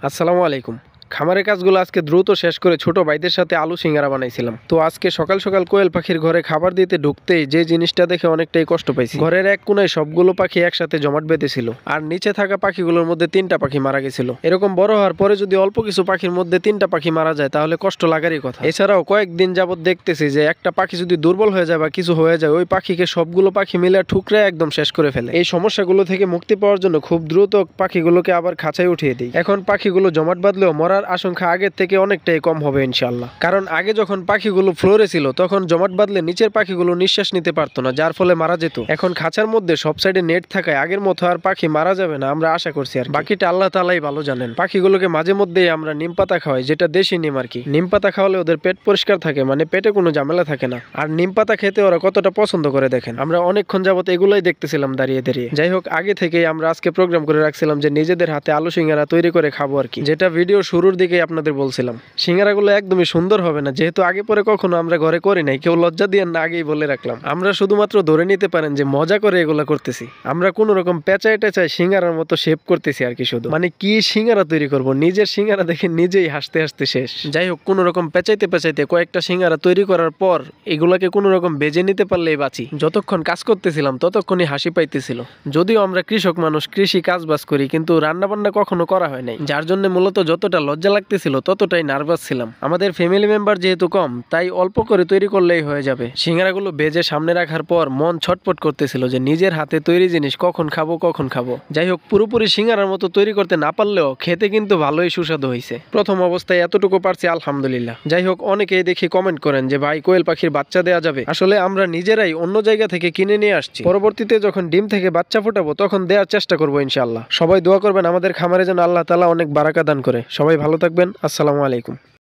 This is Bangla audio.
আসসালামু আলাইকুম। খামারের কাজগুলো আজকে দ্রুত শেষ করে ছোট ভাইদের সাথে আলু সিঙ্গারা বানাইছিলাম। তো আজকে সকাল সকাল কোয়েল পাখির ঘরে খাবার দিতে ঢুকতেই যে জিনিসটা দেখে অনেকটাই কষ্ট পাইছি। ঘরের এক কোনায় সবগুলো পাখি একসাথে জমাট বেঁধেছিল, আর নিচে থাকা পাখিগুলোর মধ্যে 3টা পাখি মারা গেছিল। এরকম বড় হওয়ার পরে যদি অল্প কিছু পাখির মধ্যে 3টা পাখি মারা যায় তাহলে কষ্ট লাগারই কথা। এছাড়াও কয়েকদিন যাবত দেখতেছি যে একটা পাখি যদি দুর্বল হয়ে যায় বা কিছু হয়ে যায়, ওই পাখিকে সবগুলো পাখি মিলে ঠুকরে একদম শেষ করে ফেলে। এই সমস্যাগুলো থেকে মুক্তি পাওয়ার জন্য খুব দ্রুত পাখিগুলোকে আবার খাঁচায় উঠিয়ে দিই। এখন পাখিগুলো জমাট বাঁধলেও মরার আশঙ্কা আগের থেকে অনেকটাই কম হবে ইনশাআল্লাহ। কারণ আগে যখন পাখিগুলো ফ্লোরে ছিল তখন জমাট বাঁধলে নিচের পাখিগুলো নিঃশ্বাস নিতে পারতো না, যার ফলে মারা যেত। এখন খাঁচার মধ্যে সব সাইডে নেট থাকায় আগের মতো আর পাখি মারা যাবে না, আমরা আশা করছি। আর বাকিটা আল্লাহ তাআলাই ভালো জানেন। পাখিগুলোকে মাঝে মধ্যেই আমরা নিম পাতা খাওয়াই, যেটা দেশি নিম আর কি। নিম পাতা খাওয়ালে ওদের পেট পরিষ্কার থাকে, মানে পেটে কোনো ঝামেলা থাকে না। আর নিম পাতা খেতে ওরা কতটা পছন্দ করে দেখেন। আমরা অনেকক্ষণ যাবত এগুলোই দেখতেছিলাম দাঁড়িয়ে দাঁড়িয়ে। যাই হোক, আগে থেকেই আমরা আজকে প্রোগ্রাম করে রাখছিলাম যে নিজেদের হাতে আলু সিঙ্গারা তৈরি করে খাবো আর কি, যেটা ভিডিও শুরুর দিকে আপনাদের বলছিলাম। সিঙ্গারাগুলো একদমই সুন্দর হবে না, যেহেতু আগে পরে কখনো আমরা ঘরে করি নাই। কেউ লজ্জা দিয়ে না, আগেই বলে রাখলাম। আমরা শুধুমাত্র ধরে নিতে পারেন যে মজা করে এগুলা করতেছি। আমরা কোনো রকম পেঁচায় টেচায় সিঙ্গারার মতো শেপ করতেছি আর কি। শুধু মানে কি সিঙ্গারা তৈরি করব, নিজের সিঙ্গারা দেখে নিজেই হাসতে হাসতে শেষ। যাই হোক, কোনো রকম পেঁচাইতে পেঁচাইতে কয়েকটা সিঙ্গারা তৈরি করার পর এগুলাকে কোনো রকম বেজে নিতে পারলেই বাঁচি। যতক্ষণ কাজ করতেছিলাম ততক্ষণই হাসি পাইতেছিল। যদিও আমরা কৃষক মানুষ, কৃষি কাজ বাজ করি, কিন্তু রান্না বান্না কখনো করা হয় নাই, যার জন্য মূলত যতটা লজ্জা লাগতেছিল ততটাই নার্ভাস ছিলাম। আমাদের ফ্যামিলি মেম্বার যেহেতু কম, তাই অল্প করে তৈরি করলেই হয়ে যাবে। সিঙ্গারাগুলো ভেজে সামনে রাখার পর মন ছটফট করতেছিল যে নিজের হাতে তৈরি জিনিস কখন খাবো। যাই হোক, পুরোপুরি সিঙ্গারার মতো তৈরি করতে না পারলেও খেতে কিন্তু ভালোই সুস্বাদু হয়েছে। প্রথম অবস্থায় এতটুকু পারছি, আলহামদুলিল্লাহ। যাই হোক, অনেকেই দেখি কমেন্ট করেন যে ভাই, কোয়েল পাখির বাচ্চা দেওয়া যাবে? আসলে আমরা নিজেরাই অন্য জায়গা থেকে কিনে নিয়ে আসছি। পরবর্তীতে যখন ডিম থেকে বাচ্চা ফোটাবো তখন দেওয়ার চেষ্টা করবো ইনশাআল্লাহ। সবাই দোয়া করবেন আমাদের খামারে যেন আল্লাহ তাআলা অনেক বারাকা দান করে। সবাই ভালো থাকবেন। আসসালামু আলাইকুম।